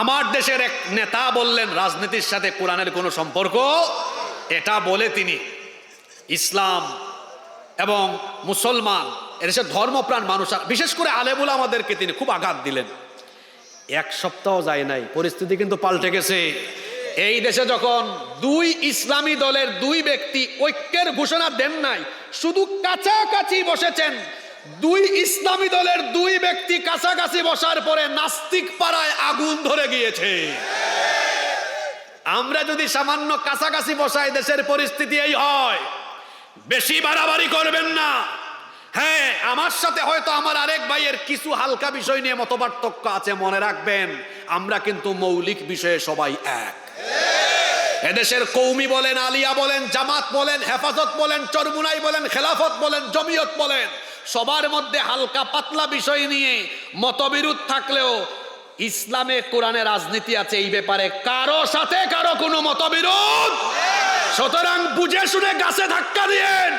আমার দেশের এক নেতা বললেন রাজনীতির সাথে কোরআনের কোনো সম্পর্ক, এটা বলে তিনি ইসলাম এবং মুসলমান এদেশের ধর্মপ্রাণ মানুষ, বিশেষ করে আলেমুল আমাদেরকে তিনি খুব আঘাত দিলেন। এক সপ্তাহ যায় নাই, পরিস্থিতি কিন্তু পাল্টে গেছে। এই দেশে যখন দুই ইসলামী দলের দুই ব্যক্তি ঐক্যের ঘোষণা দেন নাই, শুধু কাছাকাছি বসেছেন, দুই ইসলামী দলের দুই ব্যক্তি কাছাকাছি বসার পরে নাস্তিক পাড়ায় আগুন ধরে গিয়েছে। আমরা যদি সামান্য কাছাকাছি বসাই দেশের পরিস্থিতি এই হয়। বেশি বাড়াবাড়ি করবেন না। হ্যাঁ, আমার সাথে হয়তো আমার আরেক ভাইয়ের কিছু হালকা বিষয় নিয়ে মতপার্থক্য আছে, মনে রাখবেন আমরা কিন্তু মৌলিক বিষয়ে সবাই এক। এদেশের কৌমি বলেন, আলিয়া বলেন, জামাত বলেন, হেফাজত বলেন, চরমুনাই বলেন, খেলাফত বলেন, জমিয়ত বলেন, সবার মধ্যে হালকা পাতলা বিষয় নিয়ে মতবিরোধ থাকলেও ইসলামে কোরআনে রাজনীতি আছে, এই ব্যাপারে কারো সাথে কারো কোনো মতবিরোধ। সুতরাং বুঝে শুনে গাছে ধাক্কা দিয়েন।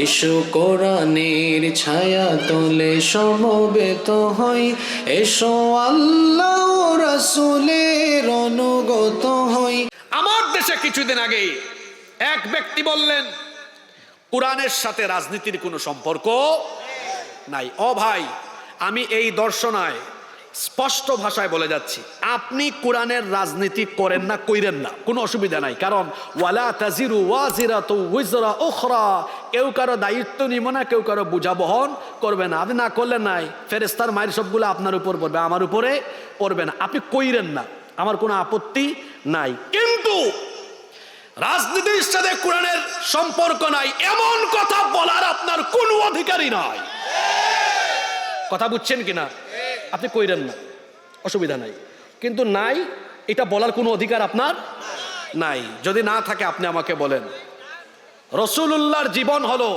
এসো কোরআনের ছায়া তলে সমবেত হই, এসো আল্লাহ ও রাসূলের অনুগত হই। আমার দেশে কিছুদিন আগে এক ব্যক্তি বললেন কোরআনের সাথে রাজনীতির কোনো সম্পর্ক নাই। ও ভাই, আমি এই দর্শনায় স্পষ্ট ভাষায় বলে যাচ্ছি, আপনি কোরআনের রাজনীতি করেন না, কইরেন না, কোনো অসুবিধা নাই। কারণ ওয়ালা তাজিরু ওয়াজিরাতু উযরা উখরা, কেউ কারো দায়িত্ব নিব না, কেউ কারো বোঝা বহন করবে না। আপনি না করলে নাই, ফেরেশতার মায়ের সবগুলো আপনার উপর পড়বে, আমার উপরে পড়বে না। আপনি কইরেন না, আমার কোনো আপত্তি নাই। কিন্তু রাজনীতির সাথে কোরআনের সম্পর্ক নাই এমন কথা বলার আপনার কোনো অধিকারই নাই। কথা বুঝছেন কিনা? আপনি কইরেন না, অসুবিধা নাই, কিন্তু নাই এটা বলার কোনো অধিকার আপনার নাই। যদি না থাকে আপনি আমাকে বলেন। রাসূলুল্লাহর জীবন হলো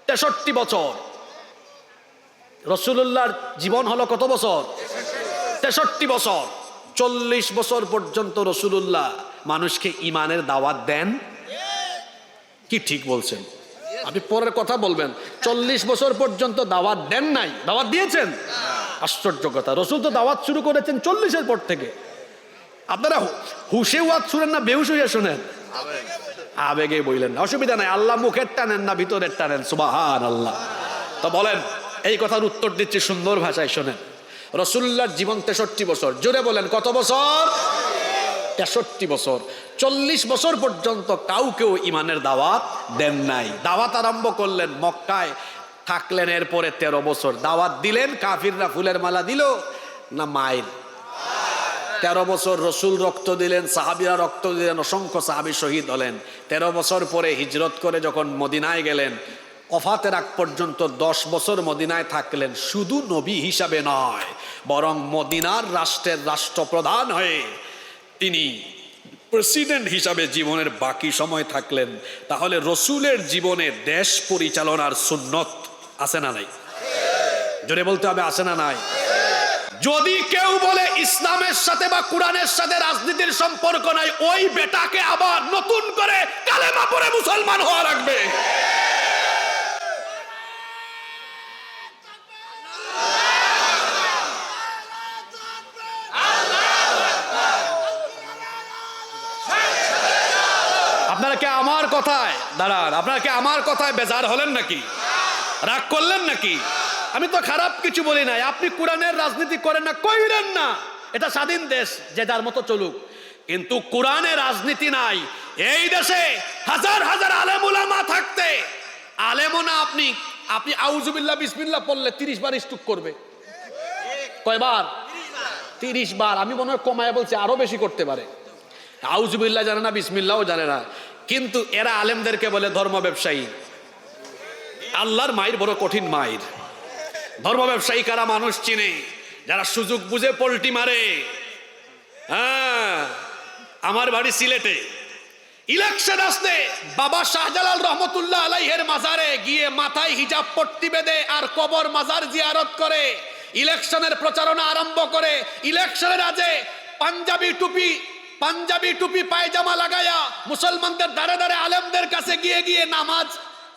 63 বছর। রাসূলুল্লাহর জীবন হলো কত বছর? 63 বছর। 40 বছর পর্যন্ত রাসূলুল্লাহ মানুষকে ঈমানের দাওয়াত দেন কি? ঠিক বলছেন, আপনি পরের কথা বলবেন। 40 বছর পর্যন্ত দাওয়াত দেন নাই, দাওয়াত দিয়েছেন? আশ্চর্য কথা, রসুল তো দাওয়াত শুরু করেছেন 40-এর পর থেকে। আপনারা হুশে ওয়াজ শুনেন না বেহুশ হইয়া শুনেন? আবেগে বইলেন না, অসুবিধা নাই। আল্লাহ মুখের টানেন না ভিতরের টানেন, সুবহানাল্লাহ। তো বলেন, এই কথার উত্তর দিচ্ছি সুন্দর ভাষায় শোনেন। রাসূলুল্লাহর জীবন 63 বছর। জোরে বলেন কত বছর? 63 বছর। 40 বছর পর্যন্ত কাউকেও ঈমানের দাওয়াত দেন নাই। দাওয়াত আরম্ভ করলেন মক্কায়, থাকলেন এরপরে 13 বছর। দাওয়াত দিলেন, কাফিররা ফুলের মালা দিল না মাইর? 13 বছর রসুল রক্ত দিলেন, সাহাবীরা রক্ত দিলেন, অসংখ্য সাহাবী শহীদ হলেন। 13 বছর পরে হিজরত করে যখন মদিনায় গেলেন, ওফাতের আগ পর্যন্ত 10 বছর মদিনায় থাকলেন। শুধু নবী হিসাবে নয়, বরং মদিনার রাষ্ট্রের রাষ্ট্রপ্রধান হয়ে তিনি প্রেসিডেন্ট হিসাবে জীবনের বাকি সময় থাকলেন। তাহলে রসুলের জীবনে দেশ পরিচালনার সুন্নত আছে না নাই? জোরে বলতে হবে, আছে না নাই? যদি কেউ বলে ইসলামের সাথে বা কোরআনের সাথে রাজনীতির সম্পর্ক নাই, ওই বেটাকে আবার নতুন করে কালেমা পড়ে মুসলমান হওয়া লাগবে। আপনারা কি আমার কথায় দাঁড়ান? আপনারা কি আমার কথায় বেজার হলেন নাকি? রাগ করলেন নাকি? আমি তো খারাপ কিছু বলি নাই। আপনি কোরআনের রাজনীতি করেন না, কইরেন না, এটা স্বাধীন দেশ, যে যার মতো চলুক। কিন্তু কোরআনে রাজনীতি নাই। এই দেশে হাজার হাজার আলেম উলামা থাকতে আলেমনা আপনি আউযুবিল্লাহ বিসমিল্লাহ পড়লে 30 বার স্টুক করবে। কয়বার? 30 বার। আমি মনে হয় কমায় বলছি, আরো বেশি করতে পারে। আউযুবিল্লাহ জানে না, বিসমিল্লাহও জানে না, কিন্তু এরা আলেমদেরকে বলে ধর্ম ব্যবসায়ী। আল্লাহর মায়ের বড় কঠিন মায়ের। ধর্ম ব্যবসায়ী কারা? মানুষ চিনে যারা সুযোগ বুঝে পোল্টি মারে। হ্যাঁ, আমার বাড়ি সিলেটে। ইলেকশন আসতে বাবা শাহজালাল রহমতুল্লাহ আলাইহির মাজারে গিয়ে মাথায় হিজাব পট্টি বেঁধে আর কবর মাজার জিয়ারত করে ইলেকশনের প্রচারণা আরম্ভ করে। ইলেকশনের আগে পাঞ্জাবি টুপি পায়জামা লাগায়া মুসলমানদের দাঁড়ে দাঁড়ে আলেমদের কাছে গিয়ে গিয়ে নামাজ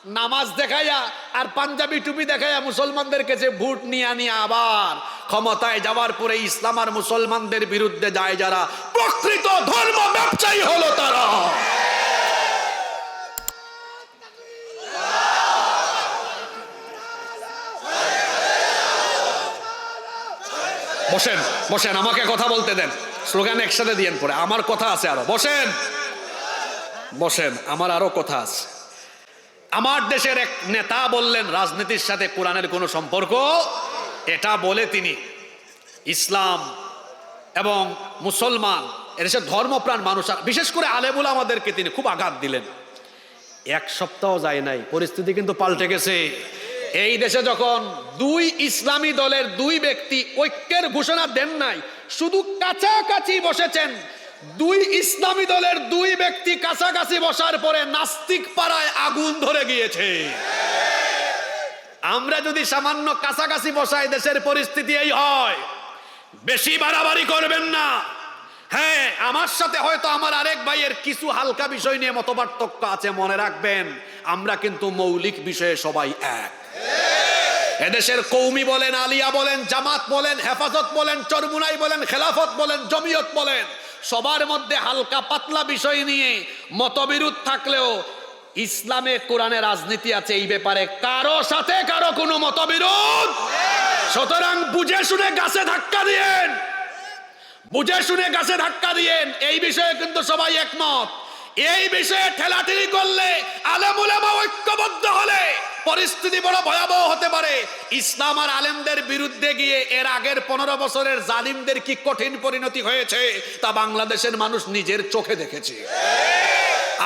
নামাজ দেখাইয়া আর পাঞ্জাবি টুপি দেখাইয়া মুসলমানদের কাছে ভোট নিয়ে আবার ক্ষমতায় যাওয়ার পরে ইসলাম আর মুসলমানদের বিরুদ্ধে যায় যারা, প্রকৃত ধর্ম ব্যবসায়ী হলো তারা। বসেন বসেন, আমাকে কথা বলতে দেন, স্লোগান একসাথে দিয়েন পরে, আমার কথা আছে আরো। বসেন বসেন, আমার আরো কথা আছে। আমার দেশের এক নেতা বললেন রাজনীতির সাথে কোরআনের কোনো সম্পর্ক, এটা বলে তিনি ইসলাম এবং মুসলমান এদেশের ধর্মপ্রাণ মানুষ, বিশেষ করে আলেমুল আমাদেরকে তিনি খুব আঘাত দিলেন। এক সপ্তাহ যায় নাই, পরিস্থিতি কিন্তু পাল্টে গেছে। এই দেশে যখন দুই ইসলামী দলের দুই ব্যক্তি ঐক্যের ঘোষণা দেন নাই, শুধু কাছাকাছি বসেছেন, দুই ইসলামী দলের দুই ব্যক্তি কাছাকাছি বসার পরে নাস্তিক পাড়ায় আগুন ধরে গিয়েছে। আমরা যদি সামান্য কাছাকাছি বসাই, দেশের পরিস্থিতি এই হয়। বেশি বাড়াবাড়ি করবেন না। হ্যাঁ, আমার সাথে হয়তো আমার আরেক ভাইয়ের কিছু হালকা বিষয় নিয়ে মতপার্থক্য আছে, মনে রাখবেন আমরা কিন্তু মৌলিক বিষয়ে সবাই এক। এদেশের কৌমি বলেন, আলিয়া বলেন, জামাত বলেন, হেফাজত বলেন, চরমুনাই বলেন, খেলাফত বলেন, জমিয়ত বলেন, সবার মধ্যে হালকা পাতলা বিষয় নিয়ে মতবিরোধ থাকলেও ইসলামে কোরআনে রাজনীতি আছে, এই ব্যাপারে কারো সাথে কারো কোনো মতবিরোধ। সুতরাং বুঝে শুনে গাছে ধাক্কা দিয়েন, বুঝে শুনে গাছে ধাক্কা দিয়েন, এই বিষয়ে কিন্তু সবাই একমত। এই বিষয়ে ঠেলাঠেলি করলে, আলেম উলামা ঐক্যবদ্ধ হলে পরিস্থিতি বড় ভয়াবহ হতে পারে। ইসলাম আর আলেমদের বিরুদ্ধে গিয়ে এর আগের 15 বছরের জালিমদের কি কঠিন পরিণতি হয়েছে তা বাংলাদেশের মানুষ নিজের চোখে দেখেছে।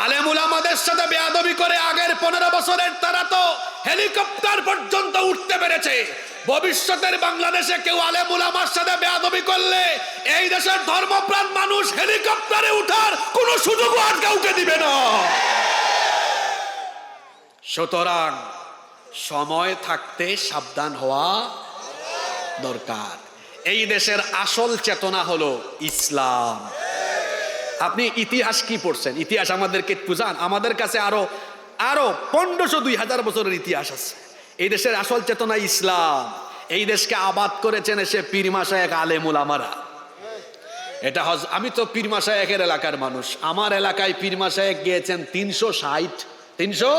আলেম উলামাদের সাথে বেয়াদবি করে আগের 15 বছরের তারা তো হেলিকপ্টার পর্যন্ত উঠতে পেরেছে। ভবিষ্যতের বাংলাদেশে কেউ আলেম উলামার সাথে বেয়াদবি করলে এই দেশের ধর্মপ্রাণ মানুষ হেলিকপ্টারে উঠার কোনো সুযোগ আর কাউকে দিবে না। সুতরাং সময় থাকতে সাবধান হওয়া দরকার। এই দেশের আসল চেতনা হলো ইসলাম। আপনি ইতিহাস কি পড়ছেন? ইতিহাস আমাদেরকে বুঝান। আমাদের কাছে আরো 1500-2000 বছরের ইতিহাস আছে। এই দেশের আসল চেতনা ইসলাম। এই দেশকে আবাদ করেছেন এসে পীর মাশায়েখ আলেম উলামারা। এটা আমি তো পীর মাশায়েখের এলাকার মানুষ। আমার এলাকায় পীর মাশায়েখ গিয়েছেন 360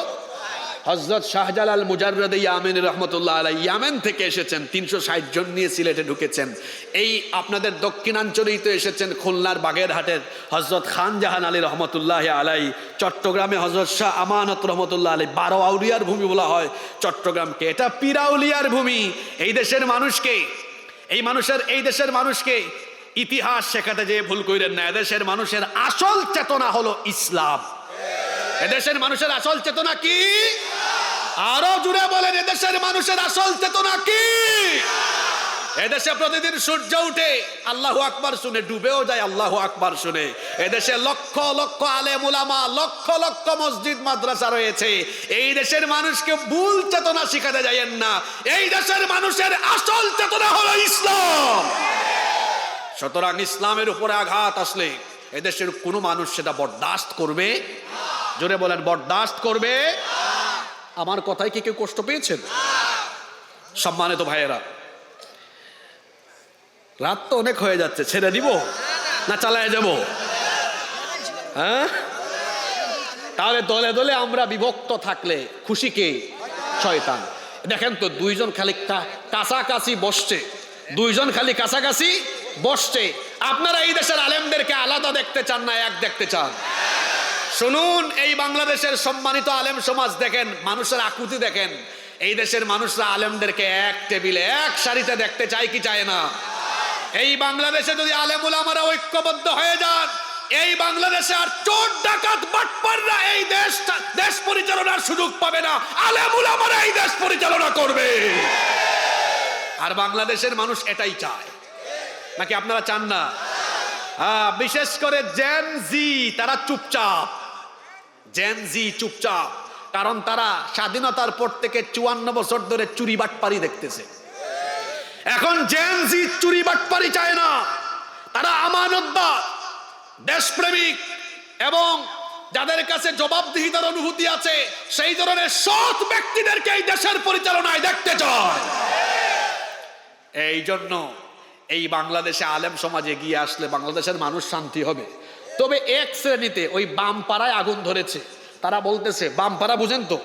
হযরত শাহজালাল মুজাররদ ইয়ামেন রহমতুল্লাহ আলাইহি ইয়ামেন থেকে এসেছেন, 360 জন নিয়ে সিলেটে ঢুকেছেন। এই আপনাদের দক্ষিণাঞ্চলেই তো এসেছেন খুলনার বাগেরহাটের হযরত খান জাহান আলী রহমতুল্লাহ আলাইহি, চট্টগ্রামে হযরত শাহ আমানত রহমতুল্লাহ আলাইহি। 12 আউলিয়ার ভূমি বলা হয় চট্টগ্রামকে, এটা পীর আউলিয়ার ভূমি। এই দেশের মানুষকে এই দেশের মানুষকে ইতিহাস শেখাতে যেয়ে ভুল কইরেন না। এদেশের মানুষের আসল চেতনা হলো ইসলাম। এদেশের মানুষের আসল চেতনা কি? আরো জুড়ে বলেন, এদেশের মানুষের আসল চেতনা কি? এদেশে প্রতিদিন সূর্য উঠে আল্লাহু আকবার শুনে, ডুবেও যায় আল্লাহু আকবার শুনে। এদেশে লক্ষ লক্ষ আলেম উলামা, লক্ষ লক্ষ মসজিদ মাদ্রাসা রয়েছে। এই দেশের মানুষকে ভুল চেতনা শিখাতে যায়েন না। এই দেশের মানুষের আসল চেতনা হলো ইসলাম। সুতরাং ইসলামের উপরে আঘাত আসলে এদেশের কোনো মানুষ সেটা বরদাস্ত করবে। জোরে বলেন, বরদাস্ত করবে। আমার কথায় কি কেউ কষ্ট পেয়েছেন? সম্মানিত ভাইয়েরা, রাত তো অনেক হয়ে যাচ্ছে, ছেড়ে দিব না চালায় যাব? হ্যাঁ, তাহলে দলে দলে আমরা বিভক্ত থাকলে খুশি কে? শয়তান। দেখেন তো, দুইজন খালি কাছাকাছি বসছে, দুইজন খালি কাছাকাছি বসছে। আপনারা এই দেশের আলেমদেরকে আলাদা দেখতে চান না এক দেখতে চান? শুনুন, এই বাংলাদেশের সম্মানিত আলেম সমাজ দেখেন, মানুষের আকুতি দেখেন। এই দেশের মানুষরা আলেমদেরকে এক টেবিলে এক সারিতে দেখতে চায় কি চায় না? এই বাংলাদেশে যদি আলেম উলামারা ঐক্যবদ্ধ হয়ে যান, এই বাংলাদেশে আর চোর ডাকাত বাটপাররা এই দেশ পরিচালনার সুযোগ পাবে না। আলেম উলামারা এই দেশ পরিচালনা করবে। আর বাংলাদেশের মানুষ এটাই চায়, নাকি আপনারা চান না? বিশেষ করে জেন জি, তারা চুপচাপ। জেন জি চুপচাপ, কারণ তারা স্বাধীনতার পর থেকে 54 বছর ধরে চুরি বাটপারি দেখতেছে। এখন জেন জি চুরি বাটপারি চায় না, তারা আমানতদার, দেশপ্রেমিক এবং যাদের কাছে জবাবদিহিতার অনুভূতি আছে, সেই ধরনের সৎ ব্যক্তিদেরকে এই দেশের পরিচালনায় দেখতে চায়। এই জন্য এই বাংলাদেশে আলেম সমাজ এগিয়ে আসলে বাংলাদেশের মানুষ শান্তি হবে। তবে এক শ্রেণীতে ওই বামপাড়ায় আগুন ধরেছে, তারা বলতেছে, বামপাড়া বুঝেন তো,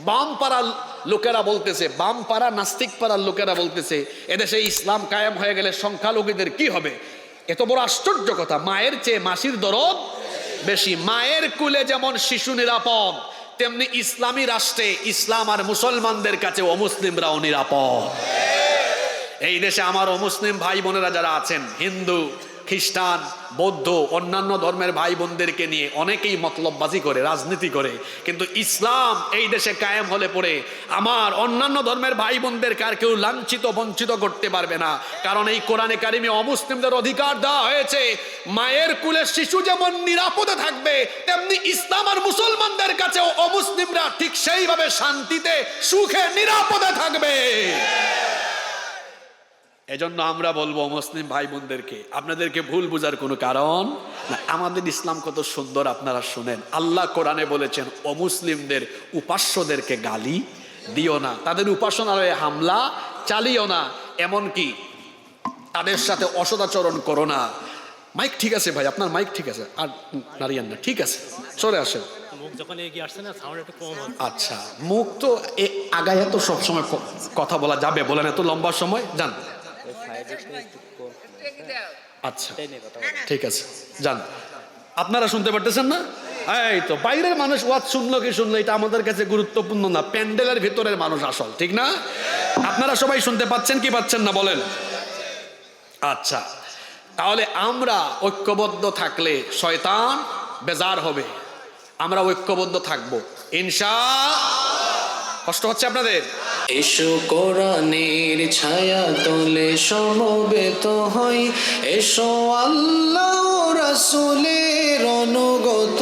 বামপাড়ার লোকেরা বলতেছে, বামপাড়া নাস্তিক পাড়ার লোকেরা বলতেছে, এদেশে ইসলাম কায়েম হয়ে গেলে সংখ্যালঘুদের কি হবে? এত বড় আশ্চর্য কথা, মায়ের চেয়ে মাসির দরদ বেশি। মায়ের কুলে যেমন শিশু নিরাপদ, তেমনি ইসলামী রাষ্ট্রে ইসলাম আর মুসলমানদের কাছে অমুসলিমরাও নিরাপদ। এই দেশে আমার অমুসলিম ভাই বোনেরা যারা আছেন, হিন্দু, খ্রিস্টান, বৌদ্ধ, অন্যান্য ধর্মের ভাই বোনদেরকে নিয়ে অনেকেই মতলববাজি করে, রাজনীতি করে, কিন্তু ইসলাম এই দেশে কায়েম হলে পরে আমার অন্যান্য ধর্মের ভাই বোনদেরকে আর কেউ লাঞ্ছিত বঞ্চিত করতে পারবে না। কারণ এই কোরআনে কারিমে অমুসলিমদের অধিকার দেওয়া হয়েছে, মায়ের কুলের শিশু যেমন নিরাপদে থাকবে, তেমনি ইসলাম আর মুসলমানদের কাছে অমুসলিমরা ঠিক সেইভাবে শান্তিতে, সুখে, নিরাপদে থাকবে। এজন্য আমরা বলবো মুসলিম ভাই বোনদেরকে, আপনাদেরকে ভুল বুঝার কোনো কারণ না। আমাদের ইসলাম কত সুন্দর আপনারা শুনেন। আল্লাহ কোরআনে বলেছেন, অমুসলিমদের উপাস্যদেরকে গালি দিও না, তাদের উপাসনালয়ে হামলা চালিও না, এমনকি তাদের সাথে অসদাচরণ করো না। মাইক ঠিক আছে ভাই, আপনার মাইক ঠিক আছে, আর নারিয়ান না, ঠিক আছে, সরে আসেন। মুখ যখন এগিয়ে আসছে না, সাউন্ড একটু কম হচ্ছে। আচ্ছা, মুখ তো আগায় তো সবসময় কথা বলা যাবে, বলেন এত লম্বা সময় যান। আচ্ছা ঠিক আছে, যান। আপনারা শুনতে পারতেছেন না? এই তো বাইরের মানুষ ওয়াজ শুনলো কি শুনলো, এটা আমাদের কাছে গুরুত্বপূর্ণ না, প্যান্ডেলের ভিতরের মানুষ আসল, ঠিক না? আপনারা সবাই শুনতে পাচ্ছেন কি পাচ্ছেন না বলেন? আচ্ছা, তাহলে আমরা ঐক্যবদ্ধ থাকলে শয়তান বেজার হবে। আমরা ঐক্যবদ্ধ থাকবো ইনশাআল্লাহ। কষ্ট হচ্ছে আপনাদের? এসো কোরআনের ছায়া তলে সমবেত হই, এসো আল্লাহ রাসূলের অনুগত